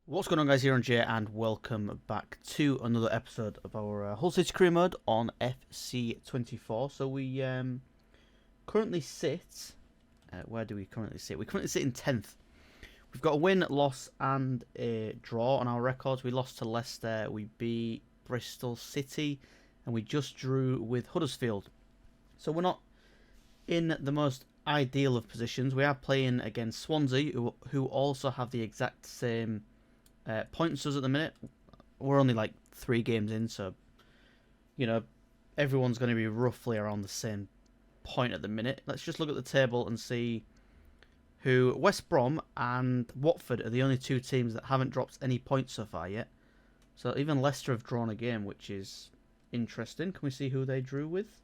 What's going on, guys? EirronJ, and welcome back to another episode of our Hull City career mode on FC24. So we currently sit... where do we currently sit? We currently sit in 10th. We've got a win, loss, and a draw on our records. We lost to Leicester, we beat Bristol City, and we just drew with Huddersfield. So we're not in the most ideal of positions. We are playing against Swansea, who also have the exact same... points us at the minute. We're only like 3 games in, so you know everyone's going to be roughly around the same point at the minute. Let's just look at the table and see who... West Brom and Watford are the only 2 teams that haven't dropped any points so far yet. So even Leicester have drawn a game, which is interesting. Can we see who they drew with?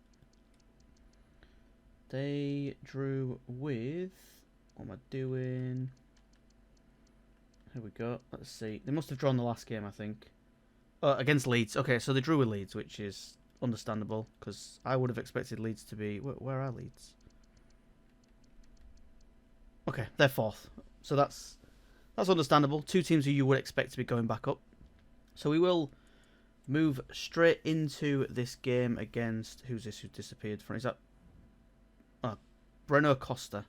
They drew with... What am I doing? Here we go. Let's see. They must have drawn the last game, I think. Against Leeds. Okay, so they drew with Leeds, which is understandable, because I would have expected Leeds to be... Where are Leeds? Okay, they're 4th. So that's understandable. 2 teams who you would expect to be going back up. So we will move straight into this game against... Who's this who disappeared from... Is that... Breno Costa.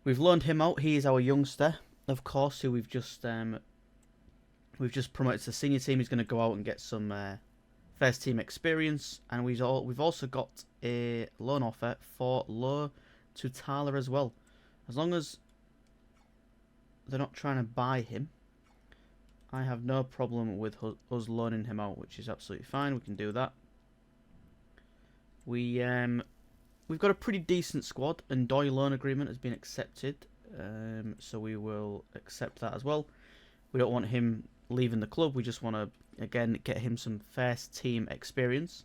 We've loaned him out. He is our youngster, of course, who we've just promoted to the senior team. He's going to go out and get some first team experience, and we've also got a loan offer for Lo Tutala as well. As long as they're not trying to buy him, I have no problem with us loaning him out, which is absolutely fine. We can do that. We've got a pretty decent squad, and Doyle loan agreement has been accepted. So we will accept that as well. We don't want him leaving the club. We just want to, again, get him some first team experience.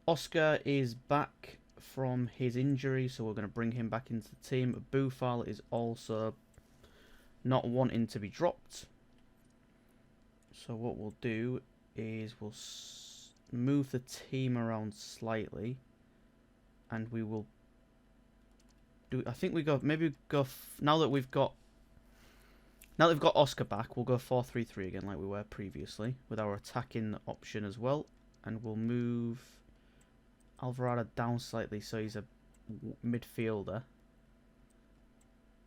Oscar is back from his injury, so we're going to bring him back into the team. Boufal is also not wanting to be dropped. So what we'll do is we'll move the team around slightly, and we will... I think we go... Maybe go... Now that we've got Oscar back, we'll go 4-3-3 again like we were previously, with our attacking option as well. And we'll move Alvarado down slightly so he's a midfielder.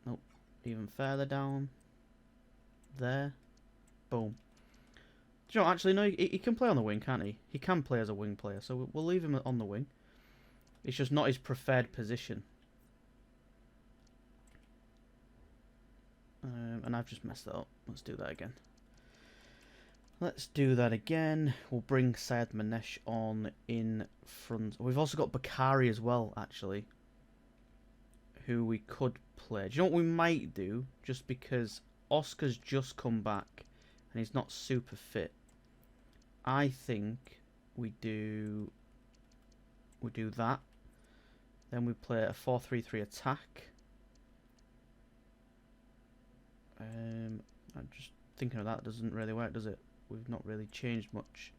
Nope. Even further down. There. Boom. Do you know, actually, no, he can play on the wing, can't he? He can play as a wing player, so we'll leave him on the wing. It's just not his preferred position. And I've just messed that up. Let's do that again. We'll bring Syed Manesh on in front. We've also got Bakari as well, actually, who we could play. Do you know what we might do? Just because Oscar's just come back and he's not super fit, I think we do that. Then we play a 4-3-3 attack. I'm just thinking of that. Doesn't really work, does it? We've not really changed much.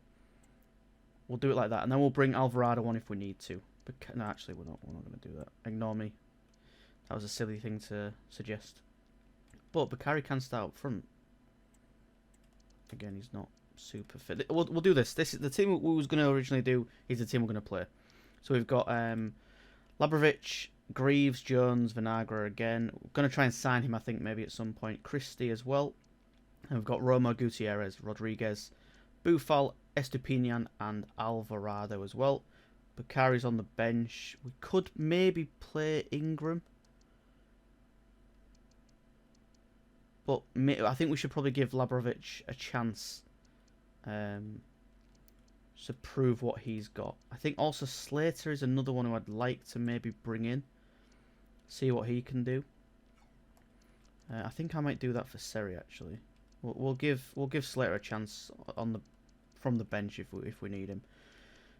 We'll do it like that, and then we'll bring Alvarado on if we need to. But no, actually, we're not going to do that. Ignore me. That was a silly thing to suggest. But Bakari can start up front. Again, he's not super fit. We'll do this. This is the team we was going to originally do. Is the team we're going to play. So we've got Labrovic, Greaves, Jones, Vinagre again. We're going to try and sign him, I think, maybe at some point. Christie as well. And we've got Romo, Gutierrez, Rodriguez, Boufal, Estupinian, and Alvarado as well. Bakari's on the bench. We could maybe play Ingram. But I think we should probably give Labrovic a chance to prove what he's got. I think also Slater is another one who I'd like to maybe bring in. See what he can do. I think I might do that for Seri, actually. We'll give Slater a chance from the bench if we need him.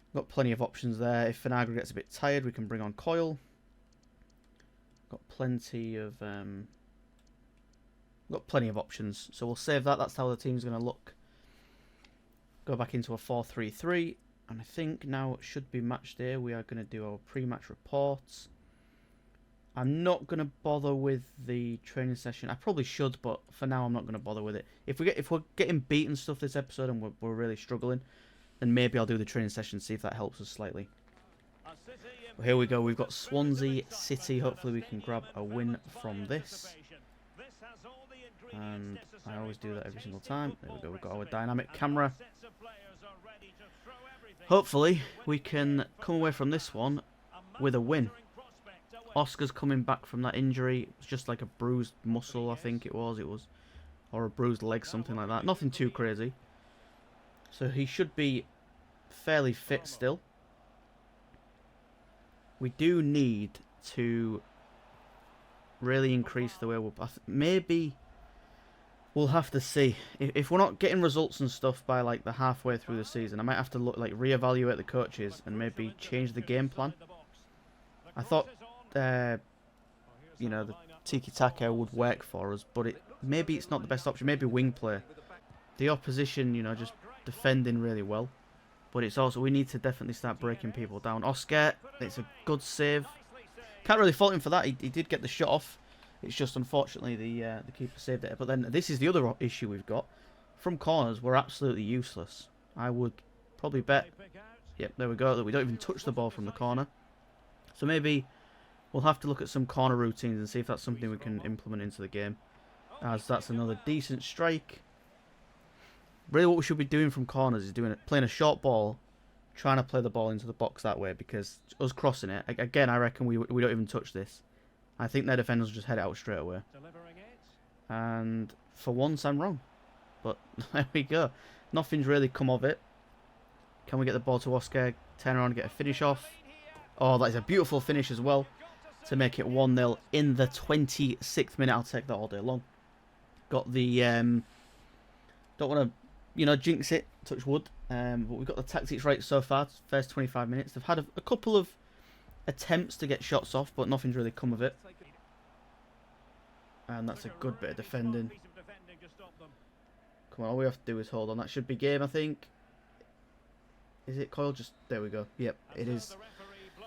We've got plenty of options there. If Vinagre gets a bit tired, we can bring on Coyle. Got plenty of options, so we'll save that. That's how the team's going to look. Go back into a 4-3-3, and I think now it should be match day. We are going to do our pre-match reports. I'm not going to bother with the training session. I probably should, but for now I'm not going to bother with it. If we're getting beaten stuff this episode and we're really struggling, then maybe I'll do the training session, see if that helps us slightly. Well, here we go. We've got Swansea City. Hopefully we can grab a win from this. And I always do that every single time. There we go. We've got our dynamic camera. Hopefully we can come away from this one with a win. Oscar's coming back from that injury. It was just like a bruised muscle, I think it was. Or a bruised leg, something like that. Nothing too crazy. So he should be fairly fit still. We do need to really increase the way we're... Maybe we'll have to see. If we're not getting results and stuff by like the halfway through the season, I might have to look like reevaluate the coaches and maybe change the game plan. I thought... you know, the tiki-taka would work for us, but maybe it's not the best option. Maybe wing play. The opposition, you know, just defending really well. But it's also, we need to definitely start breaking people down. Oscar, it's a good save. Can't really fault him for that. He did get the shot off. It's just, unfortunately, the keeper saved it. But then, this is the other issue we've got. From corners, we're absolutely useless. I would probably bet... Yep, there we go. That we don't even touch the ball from the corner. So maybe... we'll have to look at some corner routines and see if that's something we can implement into the game. As that's another decent strike. Really what we should be doing from corners is playing a short ball, trying to play the ball into the box that way, because us crossing it, again, I reckon we don't even touch this. I think their defenders will just head it out straight away. And for once I'm wrong. But there we go. Nothing's really come of it. Can we get the ball to Oscar, turn around and get a finish off? Oh, that is a beautiful finish as well. To make it 1-0 in the 26th minute. I'll take that all day long. Got the... don't want to, you know, jinx it, touch wood. But we've got the tactics right so far. First 25 minutes. They've had a couple of attempts to get shots off, but nothing's really come of it. And that's a good bit of defending. Come on, all we have to do is hold on. That should be game, I think. Is it, Coyle? Just, there we go. Yep, it is.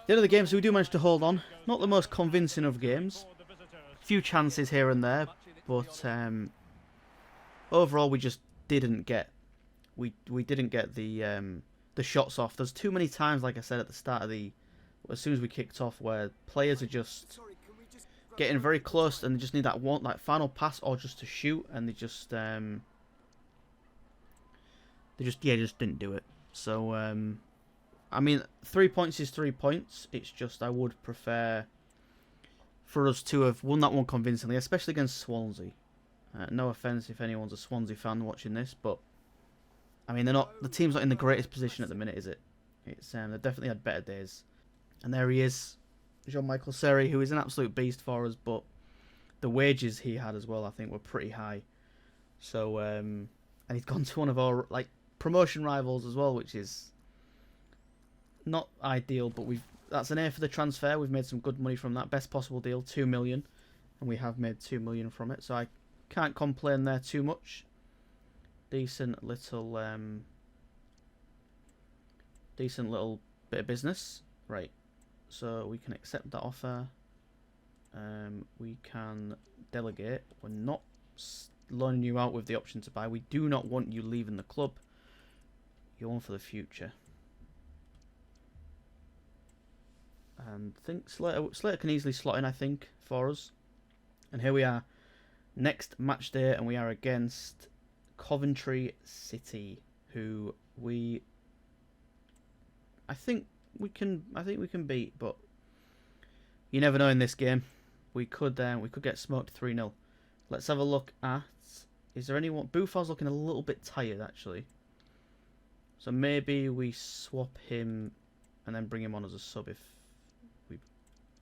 The end of the game, so we do manage to hold on. Not the most convincing of games. A few chances here and there, but overall we just didn't get we didn't get the shots off. There's too many times, like I said at the start of as soon as we kicked off, where players are just getting very close and they just need that final pass or just to shoot, and they just didn't do it. So I mean, 3 points is 3 points. It's just I would prefer for us to have won that one convincingly, especially against Swansea. No offence if anyone's a Swansea fan watching this, but I mean, the team's not in the greatest position at the minute, is it? It's they've definitely had better days. And there he is, Jean-Michel Seri, who is an absolute beast for us, but the wages he had as well, I think, were pretty high. So and he's gone to one of our promotion rivals as well, which is not ideal, but that's an A for the transfer. We've made some good money from that. Best possible deal, 2 million, and we have made 2 million from it, so I can't complain there too much. Decent little bit of business. Right, so we can accept that offer. We can delegate. We're not loaning you out with the option to buy. We do not want you leaving the club. You're on for the future. And I think Slater can easily slot in, I think, for us. And here we are, next match day, and we are against Coventry City, who I think we can beat, but you never know in this game. We could get smoked 3-0. Let's have a look at, is there anyone? Buffon's looking a little bit tired actually. So maybe we swap him and then bring him on as a sub if we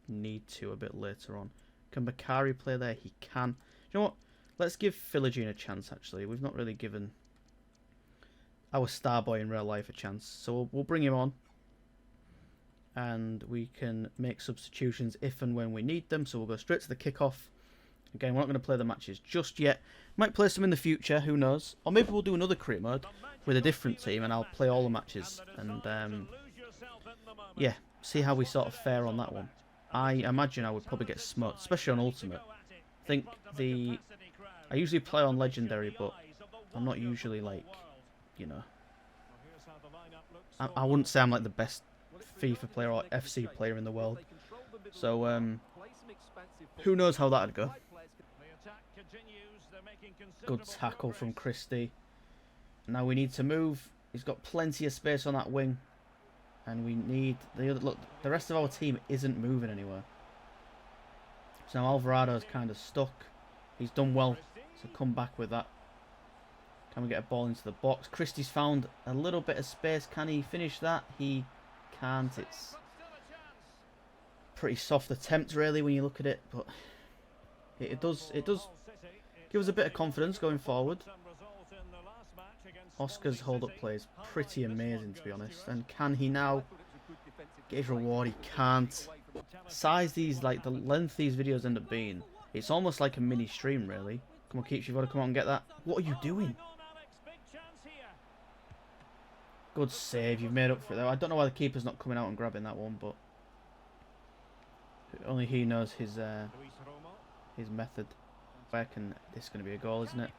need to a bit later on. Can Bakari play there? He can. You know what? Let's give Philogene a chance, actually. We've not really given our star boy in real life a chance. So we'll bring him on. And we can make substitutions if and when we need them. So we'll go straight to the kickoff. Again, we're not going to play the matches just yet. Might play some in the future, who knows. Or maybe we'll do another career mode with a different team and I'll play all the matches. And yeah, see how we sort of fare on that one. I imagine I would probably get smoked, especially on Ultimate. I think I usually play on Legendary, but I'm not usually like, you know, I wouldn't say I'm like the best FIFA player or FC player in the world. So, who knows how that'd go. Good tackle from Christie. Now we need to move. He's got plenty of space on that wing. And we need the rest of our team isn't moving anywhere. So now Alvarado's kind of stuck. He's done well to come back with that. Can we get a ball into the box? Christie's found a little bit of space. Can he finish that? He can't. It's pretty soft attempt really when you look at it, but it does give us a bit of confidence going forward. Oscar's hold-up play is pretty amazing, to be honest. And can he now get his reward? He can't. Size these, like the length these videos end up being, it's almost like a mini stream, really. Come on, Keeps, you've got to come out and get that. What are you doing? Good save, you've made up for it though. I don't know why the keeper's not coming out and grabbing that one, but only he knows his method. This is going to be a goal, isn't it?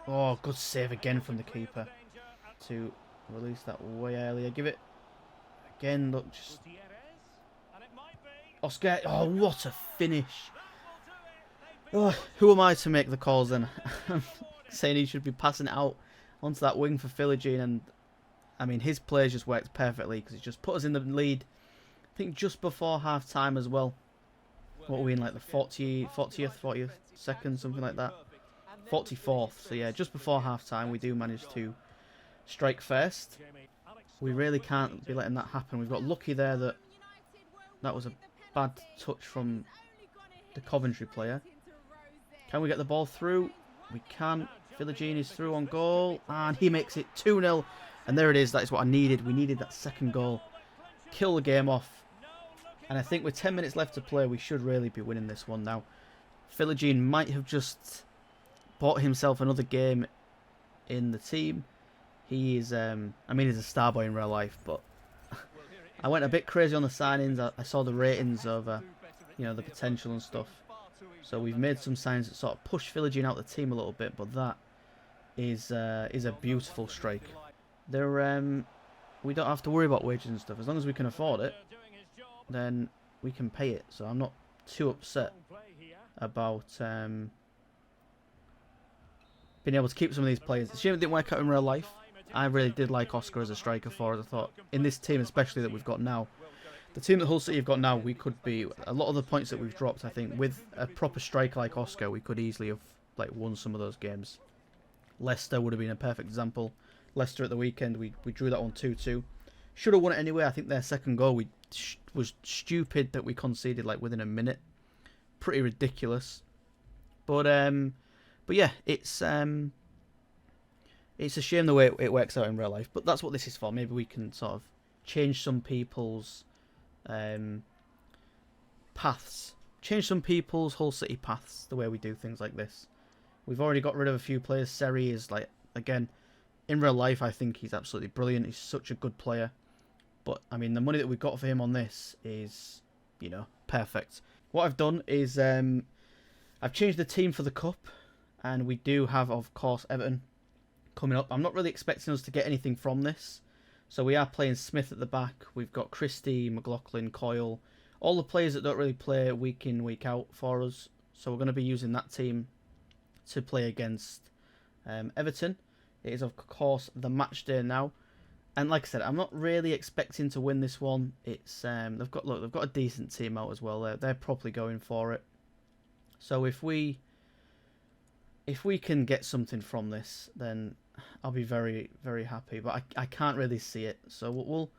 Oh, good save again from the keeper to release that way earlier. Give it again. Look, just Oscar. Oh, what a finish! Oh, who am I to make the calls then? I'm saying he should be passing it out onto that wing for Philogene, and I mean his play just worked perfectly because he just put us in the lead. I think just before half time as well. What were we in, like the 40th second, something like that. 44th, so yeah, just before half time we do manage to strike first. We really can't be letting that happen. We've got lucky there that was a bad touch from the Coventry player. Can we get the ball through? We can. Philogene is through on goal, and he makes it 2-0. And there it is, that is what I needed. We needed that second goal. Kill the game off. And I think with 10 minutes left to play, we should really be winning this one now. Philogene might have just bought himself another game in the team. He is, I mean, he's a star boy in real life, but I went a bit crazy on the signings. I saw the ratings of, you know, the potential and stuff. So we've made some signs that sort of push Philogene out the team a little bit, but that is a beautiful strike. We don't have to worry about wages and stuff. As long as we can afford it, then we can pay it. So I'm not too upset about being able to keep some of these players. It's a shame it didn't work out in real life. I really did like Oscar as a striker for us. I thought in this team, especially that we've got now, the team that Hull City have got now, we could be a lot of the points that we've dropped. I think with a proper striker like Oscar, we could easily have like won some of those games. Leicester would have been a perfect example. Leicester at the weekend, we drew that one 2-2. Should have won it anyway. I think their second goal was stupid that we conceded like within a minute. Pretty ridiculous. But yeah, it's a shame the way it works out in real life. But that's what this is for. Maybe we can sort of change some people's paths. Change some people's Hull City paths, the way we do things like this. We've already got rid of a few players. Seri is like, again, in real life, I think he's absolutely brilliant. He's such a good player. But, I mean, the money that we got for him on this is, you know, perfect. What I've done is I've changed the team for the Cup. And we do have, of course, Everton coming up. I'm not really expecting us to get anything from this. So we are playing Smith at the back. We've got Christie, McLaughlin, Coyle. All the players that don't really play week in, week out for us. So we're going to be using that team to play against Everton. It is, of course, the match day now. And like I said, I'm not really expecting to win this one. It's they've got a decent team out as well. They're probably going for it. So if we can get something from this, then I'll be very, very happy. But I can't really see it. So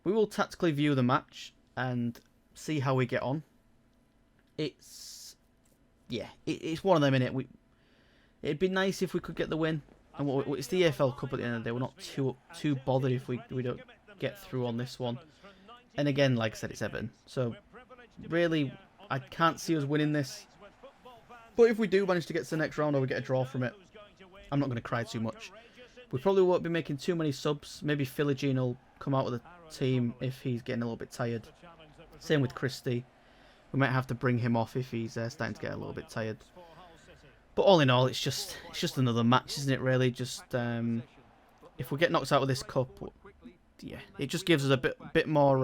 we will tactically view the match and see how we get on. It's one of them, innit? It'd be nice if we could get the win. And it's the EFL Cup at the end of the day. We're not too bothered if we don't get through on this one. And again, like I said, it's Everton. So really, I can't see us winning this. But if we do manage to get to the next round or we get a draw from it, I'm not going to cry too much. We probably won't be making too many subs. Maybe Philogene will come out of the team if he's getting a little bit tired. Same with Christie. We might have to bring him off if he's starting to get a little bit tired. But all in all, it's just another match, isn't it? Really, just if we get knocked out of this cup, yeah, it just gives us a bit more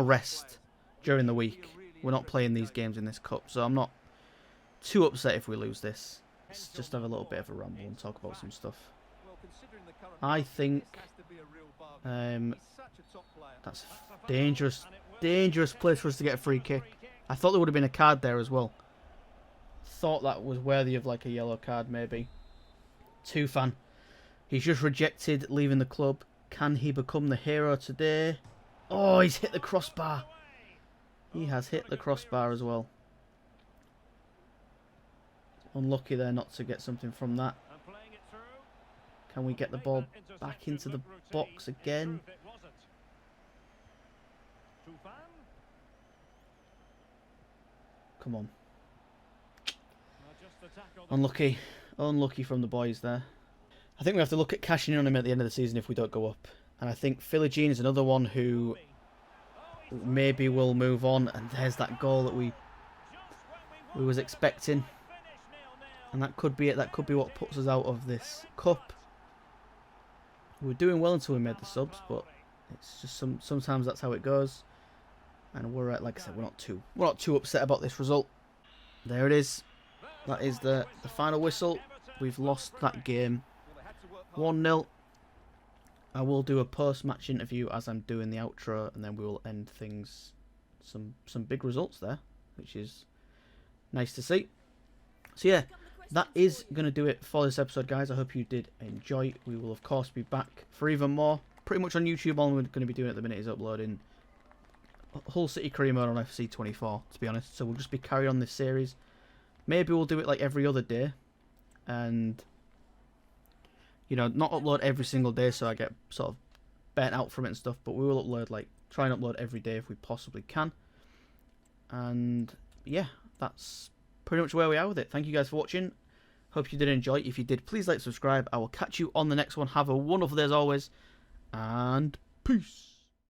rest during the week. We're not playing these games in this cup, so I'm not too upset if we lose this. Let's just have a little bit of a ramble and talk about some stuff. I think that's a dangerous place for us to get a free kick. I thought there would have been a card there as well. Thought that was worthy of like a yellow card maybe. Tufan. He's just rejected leaving the club. Can he become the hero today? Oh, he's hit the crossbar. He has hit the crossbar as well. Unlucky there not to get something from that. Can we get the ball back into the box again? Come on. Unlucky. Unlucky from the boys there. I think we have to look at cashing in on him at the end of the season if we don't go up. And I think Philogene is another one who maybe will move on. And there's that goal that we was expecting. And that could be it. That could be what puts us out of this cup. We were doing well until we made the subs, but it's just sometimes that's how it goes. And we're like I said, we're not too upset about this result. There it is. That is the final whistle. We've lost that game 1-0. I will do a post-match interview as I'm doing the outro, and then we will end things. Some big results there, which is nice to see. So yeah, that is going to do it for this episode, guys. I hope you did enjoy. We will, of course, be back for even more. Pretty much on YouTube, all we're going to be doing at the minute is uploading Hull City Career Mode on FC24, to be honest. So we'll just be carrying on this series. Maybe we'll do it like every other day. And, you know, not upload every single day so I get sort of burnt out from it and stuff. But we will upload, like, try and upload every day if we possibly can. And, yeah, that's pretty much where we are with it. Thank you guys for watching. Hope you did enjoy. If you did, please like, subscribe. I will catch you on the next one. Have a wonderful day as always. And peace.